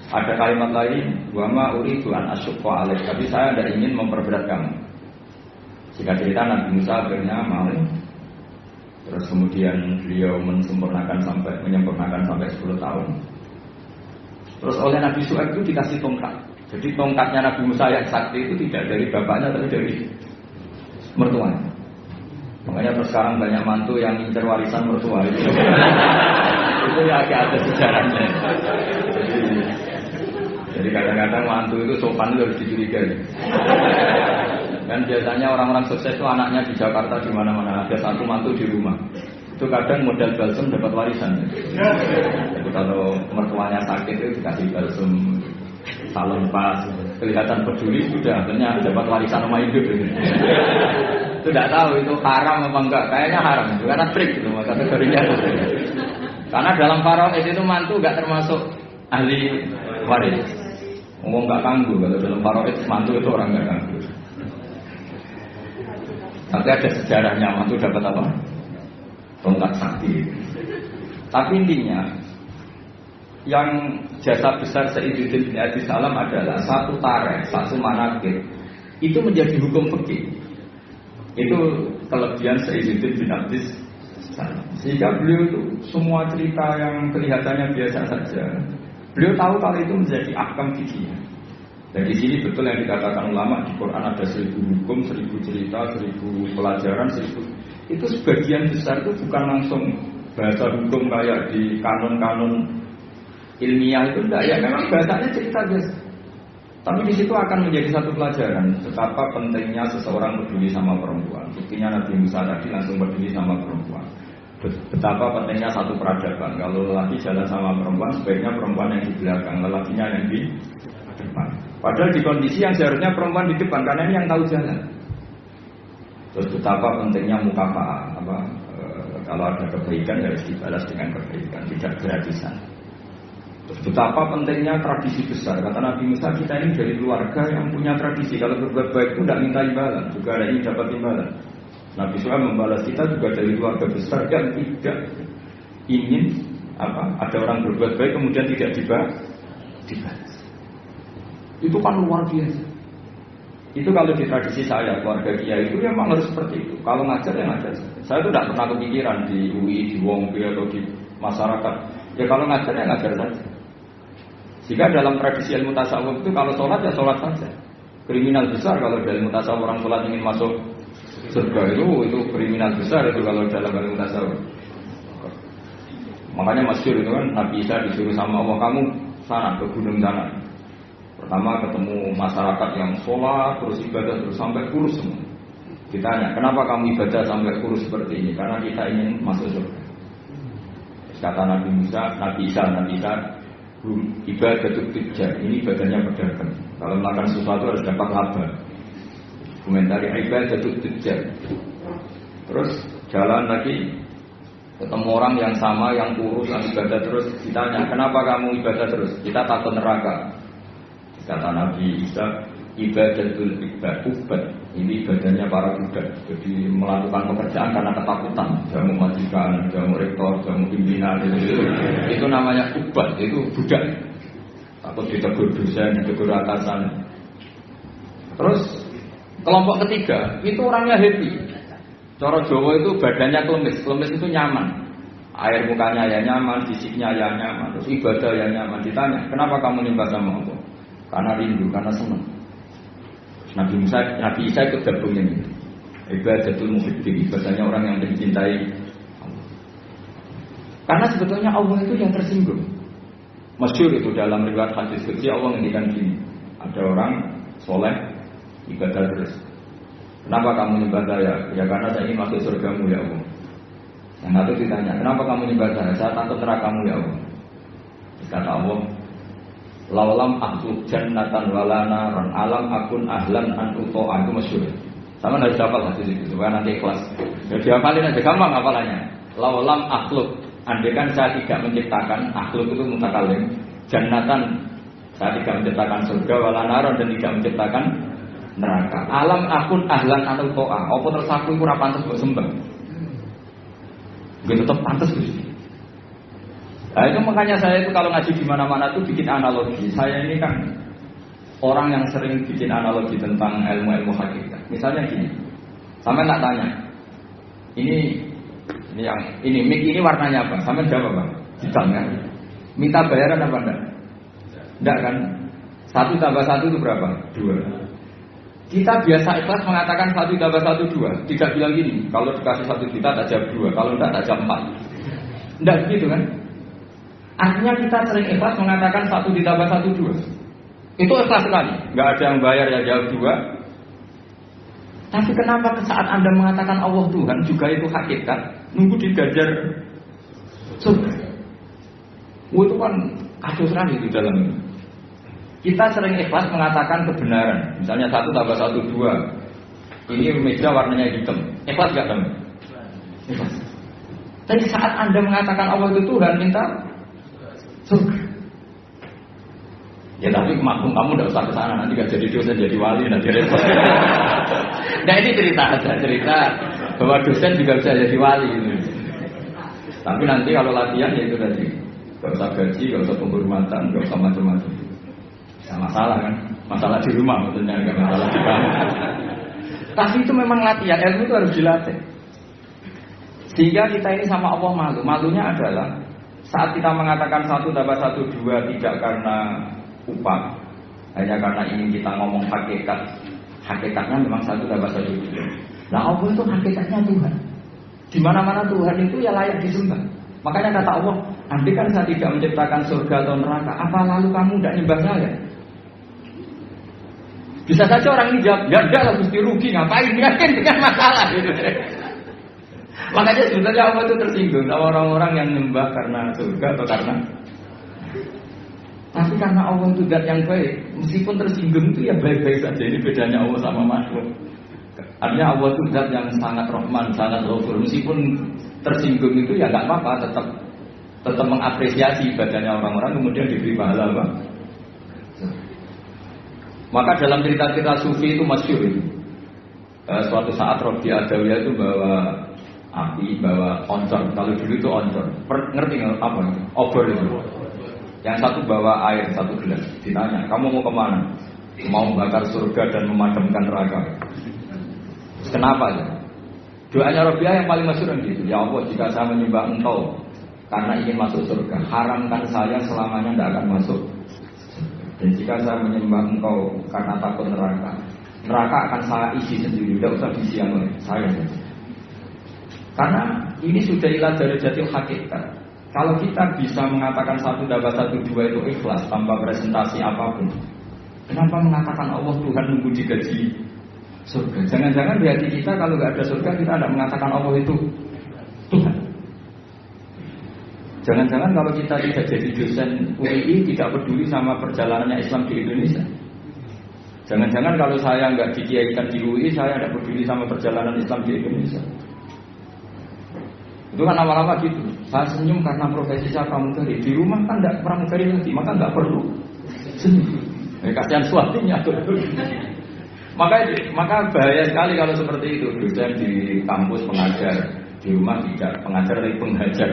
Ada kalimat lain, wa ma uridu an asyqa alaik, tapi saya tidak ingin memperberat kamu. Jika cerita Nabi Musa akhirnya mau, terus kemudian beliau menyempurnakan sampai 10 tahun. Terus oleh Nabi Syuaib itu dikasih tongkat. Jadi tongkatnya Nabi Musa yang sakti itu tidak dari bapaknya tapi dari mertuanya. Makanya terus sekarang banyak mantu yang ngincer warisan mertua itu. Itu ya agak ada sejarahnya. Jadi kadang-kadang mantu itu sopan itu harus dicurigai. Dan biasanya orang-orang sukses itu anaknya di Jakarta di mana-mana, ada satu mantu di rumah. Itu kadang modal balsem dapat warisan. Jadi kalau mertuanya sakit itu dikasih balsem, salon pas, kelihatan peduli sudah akhirnya dapat warisan rumah hidup. Itu tidak tahu itu haram apa enggak, kayaknya haram itu karena trik gitu kategorinya. Karena dalam faraid itu mantu enggak termasuk ahli waris. Ngomong enggak kanggu, kalau dalam faraid mantu itu orang enggak kanggu. Tapi ada sejarahnya mantu dapat apa? Tongkat sakti. Tapi intinya yang jasa besar Sayyiduddin bin Abi Salam adalah satu tarikh, satu manaqib. Itu menjadi hukum fikih. Itu kelebihan Sayyiduddin bin Abi Salam. Sehingga beliau itu semua cerita yang kelihatannya biasa saja, beliau tahu kalau itu menjadi ahkam fikih. Dan di sini betul yang dikatakan ulama di Quran ada 1000 hukum, 1000 cerita, 1000 pelajaran, 1000. Itu sebagian besar itu bukan langsung bahasa hukum kayak di kanon-kanon ilmiah itu enggak ya, memang bahasanya cerita biasa. Tapi di situ akan menjadi satu pelajaran betapa pentingnya seseorang peduli sama perempuan. Buktinya Nabi Musa tadi langsung peduli sama perempuan. Betapa pentingnya satu peradaban. Kalau lelaki jalan sama perempuan, sebaiknya perempuan yang di belakang, lelakinya yang di depan. Padahal di kondisi yang seharusnya perempuan di depan, karena ini yang tahu jalan. Terus betapa pentingnya mukafa'ah, kalau ada kebaikan harus dibalas dengan kebaikan, tidak gratisan. Terus betapa pentingnya tradisi besar. Kata Nabi Musa, kita ini dari keluarga yang punya tradisi. Kalau berbuat baik itu tidak minta imbalan, juga ada yang dapat imbalan. Nabi Syuaib membalas kita juga dari keluarga besar yang tidak ingin ada orang berbuat baik kemudian tidak dibalas. Itu kan luar biasa. Itu kalau di tradisi saya, keluarga kiai itu ya memang harus seperti itu. Kalau ngajar ya ngajar. Saya itu tidak pernah kepikiran di UI, di Wongpi atau di masyarakat. Ya kalau ngajar ya ngajar saja. Jika dalam tradisi ilmu tasawuf itu kalau sholat ya sholat saja. Kriminal besar kalau dalam ilmu tasawuf orang sholat ingin masuk surga itu kriminal besar itu kalau dalam ilmu tasawuf. Makanya masyhur itu kan Nabi Isa disuruh sama Allah, kamu sana ke gunung sana. Pertama ketemu masyarakat yang sholat terus ibadah terus sampai kurus semua. Ditanya, kenapa kamu ibadah sampai kurus seperti ini? Karena kita ingin masuk surga. Kata Nabi Isa, ibadah itu tijar. Ini ibadahnya pedagang. Kalau makan sesuatu harus dapat laba. Komentari ibadah itu tijar. Terus jalan lagi ketemu orang yang sama yang kurus yang ibadah terus. Ditanya, kenapa kamu ibadah terus? Kita takut neraka. Kata Nabi Isa, ibadatul ubat. Ini ibadahnya para budak. Jadi melakukan pekerjaan karena ketakutan. Jamu majikan, jamu rektor, jamu pimpinan itu namanya ubat, itu budak. Takut ditegur dosen, ditegur atasan. Terus kelompok ketiga itu orangnya happy. Cara Jawa itu badannya klemis. Klemis itu nyaman. Air mukanya ya nyaman, fisiknya ya nyaman. Terus ibadah ya nyaman. Ditanya, kenapa kamu nyembah sama Allah? Karena rindu, karena senang. Nabi Isa ikut gabung ini. Ibadatul muhibbin, ibadahnya orang yang mencintai Allah. Karena sebetulnya Allah itu yang tersinggung. Masyhur itu dalam riwayat hadis qudsi Allah ngendikan gini. Ada orang soleh ibadah terus. Kenapa kamu nyembah saya? Ya karena saya ingin masuk surgamu ya Allah. Yang satu ditanya, kenapa kamu nyembah saya? Saya takut nerakamu ya Allah. Kata Allah, laulam aku jannatan walana ron alam akun ahlan antuto aku masyhur. Sama harus hafal hadis itu supaya nanti ikhlas. Jadi hafalin aja gampang hafalannya. Laulam akhluk, andaikan saya tidak menciptakan, akhluk itu mutakalim, jannatan saya tidak menciptakan surga walana ron dan tidak menciptakan neraka. Alam akun ahlan antuto apa terus aku iku ora pantes mbok sembah. Nggih tetep pantes Gusti. Nah itu makanya saya itu kalau ngaji di mana-mana tuh bikin analogi. Saya ini kan orang yang sering bikin analogi tentang ilmu-ilmu hakikat. Misalnya gini, sampai tak tanya, ini mic ini warnanya apa? Sampai jawab apa? Hitam kan? Minta bayaran apa enggak? Enggak kan? 1 tambah 1 itu berapa? 2. Kita biasa ikhlas mengatakan 1 tambah 1 2. Tidak bilang gini, kalau dikasih 1 juta tak jawab 2, kalau enggak tak jawab 4. Enggak begitu kan? Artinya kita sering ikhlas mengatakan 1 ditambah 1 2. Itu ikhlas sekali. Enggak ada yang bayar ya jawab 2. Tapi kenapa saat Anda mengatakan Allah Tuhan juga itu hakikat, nunggu digajar surga? Itu kan kacau sekali di dalam ini. Kita sering ikhlas mengatakan kebenaran. Misalnya 1 tambah 1 2. Ini meja warnanya hitam. Ikhlas gak teman? Ikhlas. Tapi saat Anda mengatakan Allah itu Tuhan, minta surga. Ya tapi maklum kamu tidak usah ke sana, nanti gak jadi dosen jadi wali nanti repot. Nah ini cerita bahwa dosen juga bisa jadi wali gitu. Tapi nanti kalau latihan ya itu tadi, gak usah gaji, gak usah penghormatan, gak usah macam-macam. Ya, masalah kan, masalah di rumah maksudnya, gak masalah di kamar. Tapi itu memang latihan, ilmu itu harus dilatih. Sehingga kita ini sama Allah malu. Malunya adalah saat kita mengatakan 1 tambah 1 2 tidak karena upah, hanya karena ingin kita ngomong hakikat. Hakikatnya memang 1 tambah 1 2. Nah Allah itu hakikatnya Tuhan. Di mana-mana Tuhan itu ya layak disembah. Makanya kata Allah, andai kan saya tidak menciptakan surga atau neraka, apa lalu kamu tidak nyembah saya? Bisa saja orang ini jawab, ya enggak lah, mesti rugi, ngapain? Yakin dengan masalah gitu. Makanya sebenarnya Allah itu tersinggung sama orang-orang yang nyembah karena surga atau karena. Tapi karena Allah itu zat yang baik, meskipun tersinggung itu ya baik-baik saja. Ini bedanya Allah sama makhluk. Artinya Allah itu zat yang sangat Rahman, sangat Ghafur. Meskipun tersinggung itu ya nggak apa-apa, tetap mengapresiasi ibadahnya orang-orang, kemudian diberi pahala apa? Maka dalam cerita-cerita sufi itu masyhur itu. Suatu saat Robi Adawiyah itu bawa api, bawa oncor. Kalau dulu itu oncor. Ngerti nggak apa itu? Obor itu. Yang satu bawa air 1 gelas. Ditanya, kamu mau kemana? Mau bakar surga dan memadamkan neraka. Kenapa ya? Doanya Robiah yang paling masyhur gitu. Ya Allah, jika saya menyembah Engkau karena ingin masuk surga, haramkan saya selamanya tidak akan masuk. Dan jika saya menyembah Engkau karena takut neraka, neraka akan saya isi sendiri, tidak usah diisi oleh saya. Karena ini sudah ilah dari jati hakikat. Kalau kita bisa mengatakan 1 tambah 1 2 itu ikhlas tanpa presentasi apapun, kenapa mengatakan Allah Tuhan nunggu digaji surga? Jangan-jangan di hati kita kalau nggak ada surga kita tidak mengatakan Allah itu Tuhan. Jangan-jangan kalau kita tidak jadi dosen UI tidak peduli sama perjalanannya Islam di Indonesia. Jangan-jangan kalau saya nggak dikiaikan di UI saya tidak peduli sama perjalanan Islam di Indonesia. Itu kan lama-lama gitu. Saya senyum karena profesi saya pramugari. Di rumah kan tidak pramugari lagi, maka nggak perlu senyum. Kasihan suaminya tuh. Maka bahaya sekali kalau seperti itu. Dosen di kampus pengajar, di rumah tidak pengajar tapi penghajar.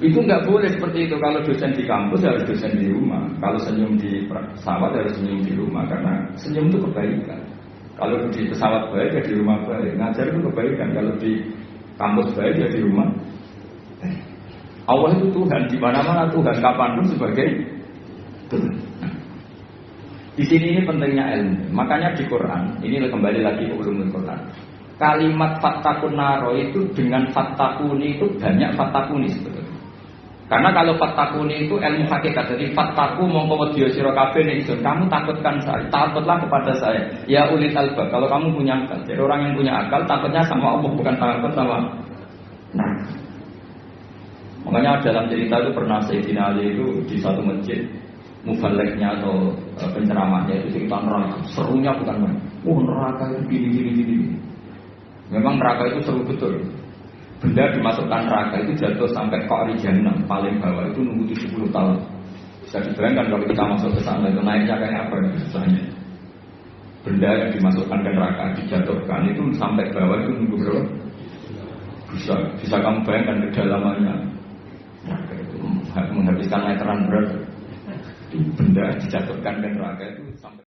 Itu nggak boleh seperti itu. Kalau dosen di kampus harus dosen di rumah. Kalau senyum di pesawat harus senyum di rumah, karena senyum itu kebaikan. Kalau di pesawat baik ya di rumah baik. Ngajar itu kebaikan. Kalau di kampus baik ya di rumah. Allah itu Tuhan, di mana-mana Tuhan, kapanpun sebagai Tuhan. Di sini ini pentingnya ilmu. Makanya di Quran, ini kembali lagi ke ulumul Quran. Kalimat fattakun naro itu dengan fattakuni itu banyak fattakuni sebetulnya. Karena kalau fattakuni itu ilmu hakikat. Jadi fattaku mongko wedya sira kabeh ning ingsun, kamu takutkan saya, takutlah kepada saya. Ya ulil albab, kalau kamu punya akal. Jadi orang yang punya akal takutnya sama Allah, bukan takut sama. Nah, makanya dalam cerita itu pernah Sayyidina Ali itu di satu masjid, mubaleknya atau penceramahnya itu cerita neraka. Serunya bukan main. Neraka itu gini. Memang neraka itu seru betul. Benda dimasukkan neraka itu jatuh sampai Qa'ri Jahannam paling bawah itu nunggu 70 tahun. Bisa dibayangkan kalau kita masuk ke sana itu naiknya kayak apa misalnya. Benda yang dimasukkan ke neraka dijatuhkan itu sampai bawah itu nunggu berapa? Bisa kamu bayangkan kedalamannya. Nah, menghabiskan meteran berat, benda dijatuhkan ke neraka itu sampai